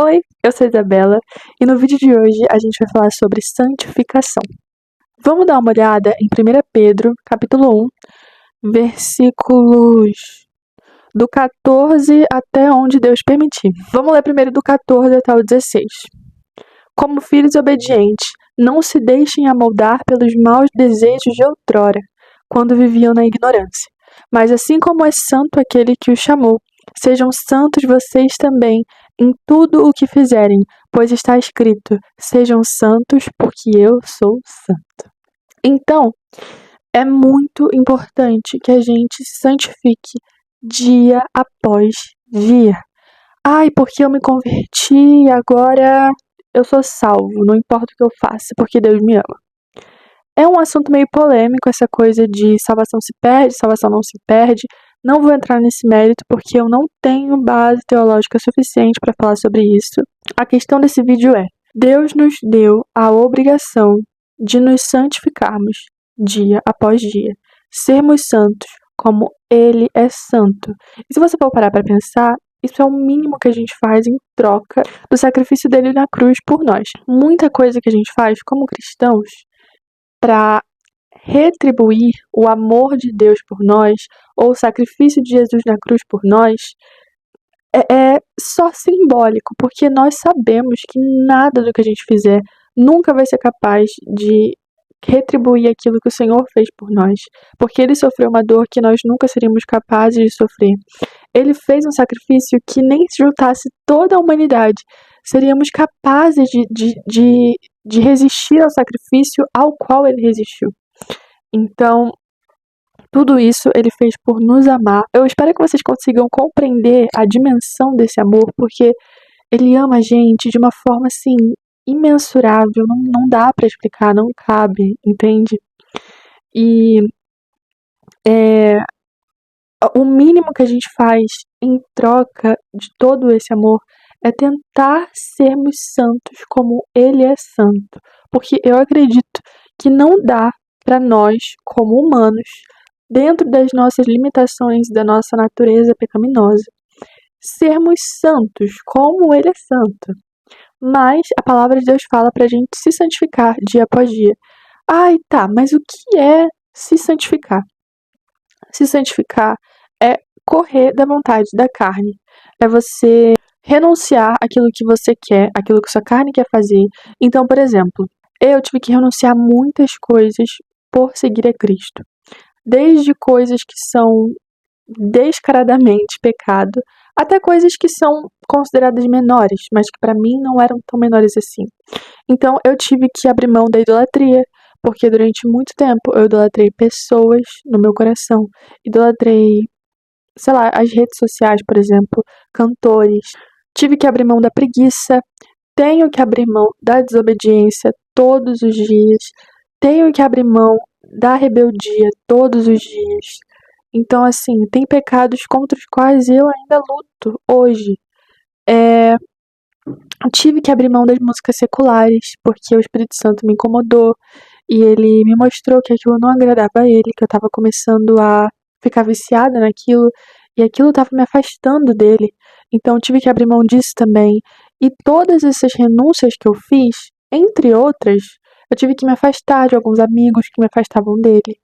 Oi, eu sou a Isabela e no vídeo de hoje a gente vai falar sobre santificação. Vamos dar uma olhada em 1 Pedro, capítulo 1, versículos do 14 até onde Deus permitir. Vamos ler primeiro do 14 até o 16. Como filhos obedientes, não se deixem amoldar pelos maus desejos de outrora, quando viviam na ignorância. Mas assim como é santo aquele que os chamou, sejam santos vocês também em tudo o que fizerem, pois está escrito: sejam santos, porque eu sou santo. Então, é muito importante que a gente se santifique dia após dia. Ai, porque eu me converti, agora eu sou salvo, não importa o que eu faça, porque Deus me ama. É um assunto meio polêmico essa coisa de salvação se perde, salvação não se perde. Não vou entrar nesse mérito porque eu não tenho base teológica suficiente para falar sobre isso. A questão desse vídeo é: Deus nos deu a obrigação de nos santificarmos dia após dia, sermos santos como Ele é santo. E se você for parar para pensar, isso é o mínimo que a gente faz em troca do sacrifício dele na cruz por nós. Muita coisa que a gente faz como cristãos para retribuir o amor de Deus por nós, ou o sacrifício de Jesus na cruz por nós, é só simbólico, porque nós sabemos que nada do que a gente fizer nunca vai ser capaz de retribuir aquilo que o Senhor fez por nós, porque Ele sofreu uma dor que nós nunca seríamos capazes de sofrer. Ele fez um sacrifício que nem se juntasse toda a humanidade seríamos capazes de resistir ao sacrifício ao qual Ele resistiu. Então, tudo isso Ele fez por nos amar. Eu espero que vocês consigam compreender a dimensão desse amor, porque Ele ama a gente de uma forma, assim, imensurável. Não dá pra explicar, não cabe, entende? E o mínimo que a gente faz em troca de todo esse amor é tentar sermos santos como Ele é santo. Porque eu acredito que não dá para nós, como humanos, dentro das nossas limitações, da nossa natureza pecaminosa, sermos santos como Ele é santo. Mas a palavra de Deus fala pra gente se santificar dia após dia. Ai, tá, mas o que é se santificar? Se santificar é correr da vontade da carne. É você renunciar àquilo que você quer, àquilo que sua carne quer fazer. Então, por exemplo, eu tive que renunciar a muitas coisas por seguir a Cristo. Desde coisas que são descaradamente pecado, até coisas que são consideradas menores, mas que para mim não eram tão menores assim. Então, eu tive que abrir mão da idolatria, porque durante muito tempo eu idolatrei pessoas no meu coração. Idolatrei, sei lá, as redes sociais, por exemplo, cantores. Tive que abrir mão da preguiça. Tenho que abrir mão da desobediência todos os dias. Tenho que abrir mão da rebeldia todos os dias. Então, assim, tem pecados contra os quais eu ainda luto hoje. Tive que abrir mão das músicas seculares, porque o Espírito Santo me incomodou e ele me mostrou que aquilo não agradava a ele, que eu estava começando a ficar viciada naquilo e aquilo estava me afastando dele. Então tive que abrir mão disso também. E todas essas renúncias que eu fiz, entre outras, eu tive que me afastar de alguns amigos que me afastavam dele.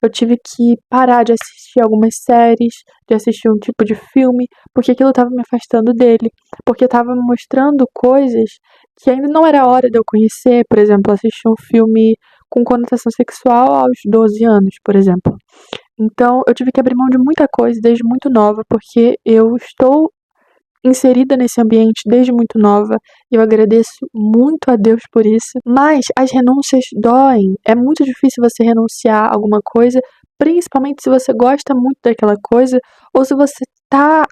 Eu tive que parar de assistir algumas séries, de assistir um tipo de filme, porque aquilo estava me afastando dele, porque estava me mostrando coisas que ainda não era hora de eu conhecer. Por exemplo, assistir um filme com conotação sexual aos 12 anos, por exemplo. Então, eu tive que abrir mão de muita coisa desde muito nova, porque eu estou inserida nesse ambiente desde muito nova e eu agradeço muito a Deus por isso. Mas as renúncias doem. É muito difícil você renunciar a alguma coisa, principalmente se você gosta muito daquela coisa ou se você tá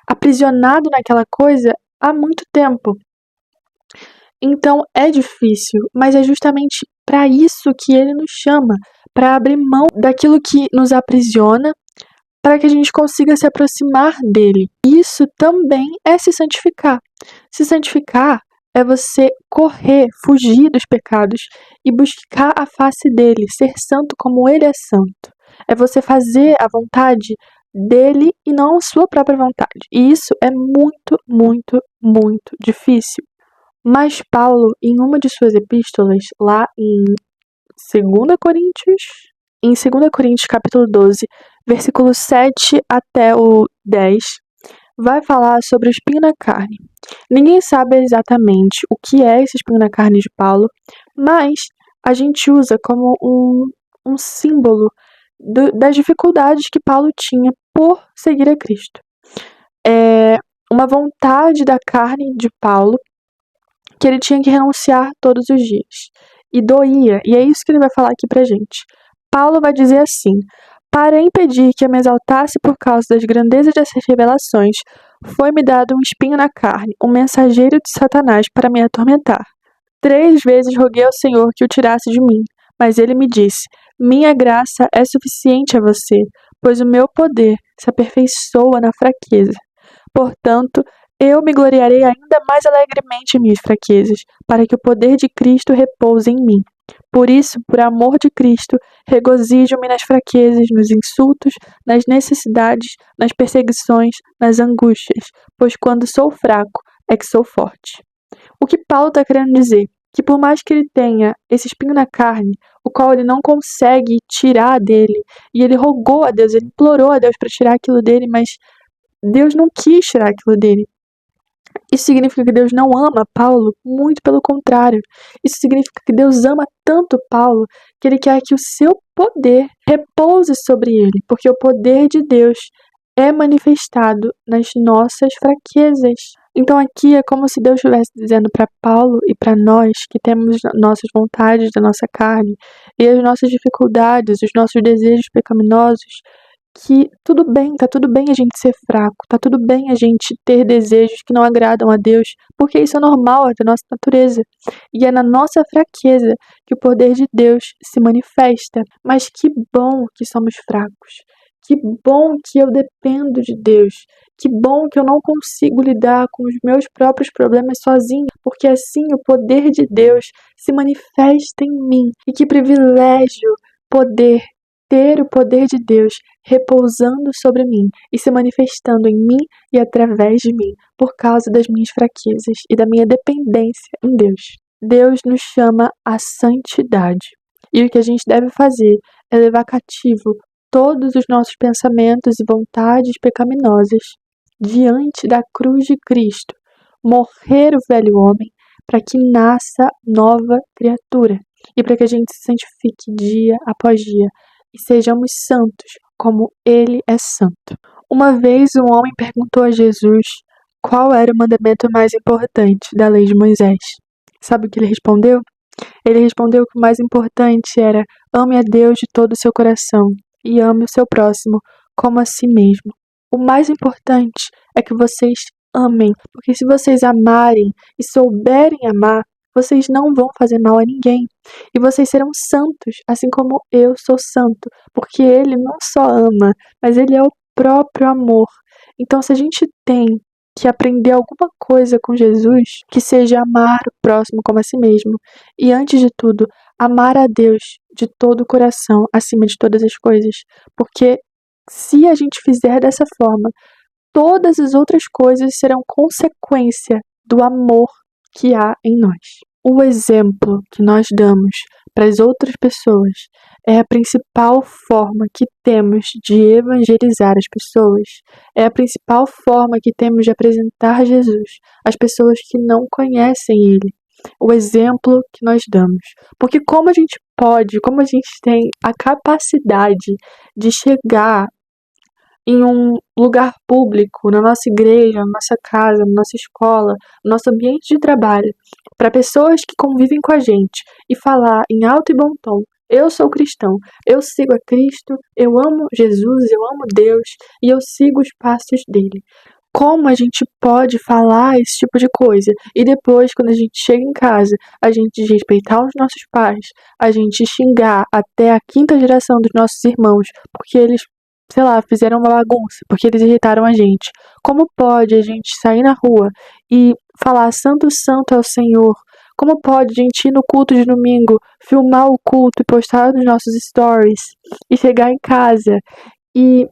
aprisionado naquela coisa há muito tempo. Então é difícil, mas é justamente para isso que ele nos chama, para abrir mão daquilo que nos aprisiona, para que a gente consiga se aproximar dele. Isso também é se santificar. Se santificar é você correr, fugir dos pecados e buscar a face dele, ser santo como ele é santo. É você fazer a vontade dele e não a sua própria vontade. E isso é muito, muito muito difícil. Mas Paulo, em uma de suas epístolas, lá em 2 Coríntios capítulo 12, versículo 7 até o 10, vai falar sobre o espinho na carne. Ninguém sabe exatamente o que é esse espinho na carne de Paulo, mas a gente usa como um símbolo das dificuldades que Paulo tinha por seguir a Cristo. É uma vontade da carne de Paulo que ele tinha que renunciar todos os dias. E doía, e é isso que ele vai falar aqui pra gente. Paulo vai dizer assim: para impedir que eu me exaltasse por causa das grandezas dessas revelações, foi-me dado um espinho na carne, um mensageiro de Satanás para me atormentar. 3 vezes roguei ao Senhor que o tirasse de mim, mas ele me disse: minha graça é suficiente a você, pois o meu poder se aperfeiçoa na fraqueza. Portanto, eu me gloriarei ainda mais alegremente em minhas fraquezas, para que o poder de Cristo repouse em mim. Por isso, por amor de Cristo, regozijo-me nas fraquezas, nos insultos, nas necessidades, nas perseguições, nas angústias, pois quando sou fraco é que sou forte. O que Paulo está querendo dizer? Que por mais que ele tenha esse espinho na carne, o qual ele não consegue tirar dele, e ele rogou a Deus, ele implorou a Deus para tirar aquilo dele, mas Deus não quis tirar aquilo dele. Isso significa que Deus não ama Paulo? Muito pelo contrário. Isso significa que Deus ama tanto Paulo que ele quer que o seu poder repouse sobre ele, porque o poder de Deus é manifestado nas nossas fraquezas. Então aqui é como se Deus estivesse dizendo para Paulo e para nós que temos nossas vontades da nossa carne e as nossas dificuldades, os nossos desejos pecaminosos, que tudo bem, tá tudo bem a gente ser fraco, tá tudo bem a gente ter desejos que não agradam a Deus, porque isso é normal, é da nossa natureza. E é na nossa fraqueza que o poder de Deus se manifesta. Mas que bom que somos fracos. Que bom que eu dependo de Deus. Que bom que eu não consigo lidar com os meus próprios problemas sozinho, porque assim o poder de Deus se manifesta em mim. E que privilégio poder ter o poder de Deus repousando sobre mim e se manifestando em mim e através de mim, por causa das minhas fraquezas e da minha dependência em Deus. Deus nos chama à santidade. E o que a gente deve fazer é levar cativo todos os nossos pensamentos e vontades pecaminosas diante da cruz de Cristo, morrer o velho homem para que nasça nova criatura e para que a gente se santifique dia após dia e sejamos santos, como Ele é santo. Uma vez um homem perguntou a Jesus qual era o mandamento mais importante da lei de Moisés. Sabe o que ele respondeu? Ele respondeu que o mais importante era: ame a Deus de todo o seu coração e ame o seu próximo como a si mesmo. O mais importante é que vocês amem, porque se vocês amarem e souberem amar, vocês não vão fazer mal a ninguém. E vocês serão santos, assim como eu sou santo, porque Ele não só ama, mas Ele é o próprio amor. Então, se a gente tem que aprender alguma coisa com Jesus, que seja amar o próximo como a si mesmo. E antes de tudo, amar a Deus de todo o coração, acima de todas as coisas. Porque se a gente fizer dessa forma, todas as outras coisas serão consequência do amor que há em nós. O exemplo que nós damos para as outras pessoas é a principal forma que temos de evangelizar as pessoas, é a principal forma que temos de apresentar Jesus às pessoas que não conhecem Ele. O exemplo que nós damos. Porque como a gente pode, como a gente tem a capacidade de chegar em um lugar público, na nossa igreja, na nossa casa, na nossa escola, no nosso ambiente de trabalho, para pessoas que convivem com a gente e falar em alto e bom tom: eu sou cristão, eu sigo a Cristo, eu amo Jesus, eu amo Deus e eu sigo os passos dele. Como a gente pode falar esse tipo de coisa e depois, quando a gente chega em casa, a gente desrespeitar os nossos pais, a gente xingar até a 5ª geração dos nossos irmãos, porque eles, sei lá, fizeram uma bagunça, porque eles irritaram a gente? Como pode a gente sair na rua e falar santo, santo é o Senhor? Como pode a gente ir no culto de domingo, filmar o culto e postar nos nossos stories e chegar em casa e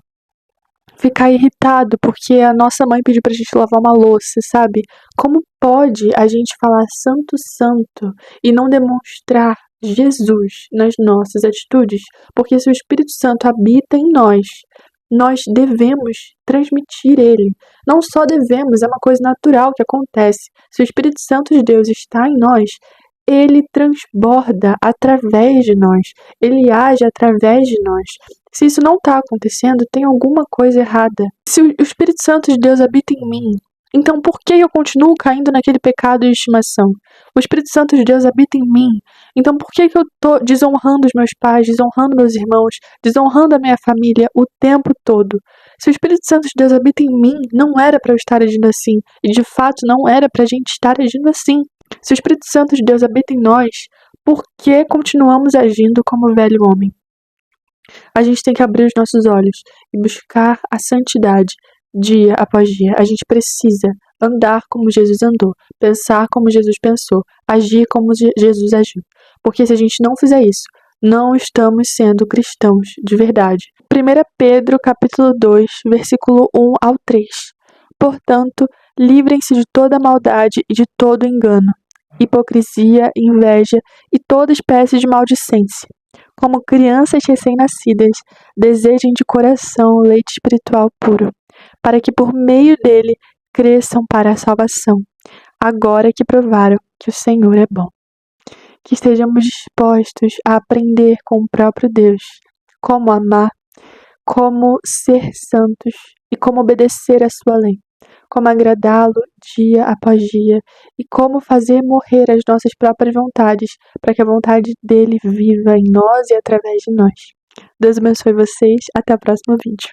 ficar irritado porque a nossa mãe pediu pra gente lavar uma louça, sabe? Como pode a gente falar santo, santo e não demonstrar Jesus nas nossas atitudes? Porque se o Espírito Santo habita em nós devemos transmitir ele. Não só devemos, é uma coisa natural que acontece. Se o Espírito Santo de Deus está em nós, ele transborda através de nós, ele age através de nós. Se isso não está acontecendo, tem alguma coisa errada. Se o Espírito Santo de Deus habita em mim, então por que eu continuo caindo naquele pecado de estimação? O Espírito Santo de Deus habita em mim, então por que eu estou desonrando os meus pais, desonrando meus irmãos, desonrando a minha família o tempo todo? Se o Espírito Santo de Deus habita em mim, não era para eu estar agindo assim, e de fato não era para a gente estar agindo assim. Se o Espírito Santo de Deus habita em nós, por que continuamos agindo como o velho homem? A gente tem que abrir os nossos olhos e buscar a santidade dia após dia. A gente precisa andar como Jesus andou, pensar como Jesus pensou, agir como Jesus agiu. Porque se a gente não fizer isso, não estamos sendo cristãos de verdade. 1 Pedro, capítulo 2, versículo 1 ao 3. Portanto, livrem-se de toda maldade e de todo engano, hipocrisia, inveja e toda espécie de maldicência. Como crianças recém-nascidas, desejem de coração o leite espiritual puro, para que por meio dele cresçam para a salvação, agora que provaram que o Senhor é bom. Que estejamos dispostos a aprender com o próprio Deus, como amar, como ser santos e como obedecer à sua lei, como agradá-lo dia após dia e como fazer morrer as nossas próprias vontades para que a vontade dele viva em nós e através de nós. Deus abençoe vocês. Até o próximo vídeo.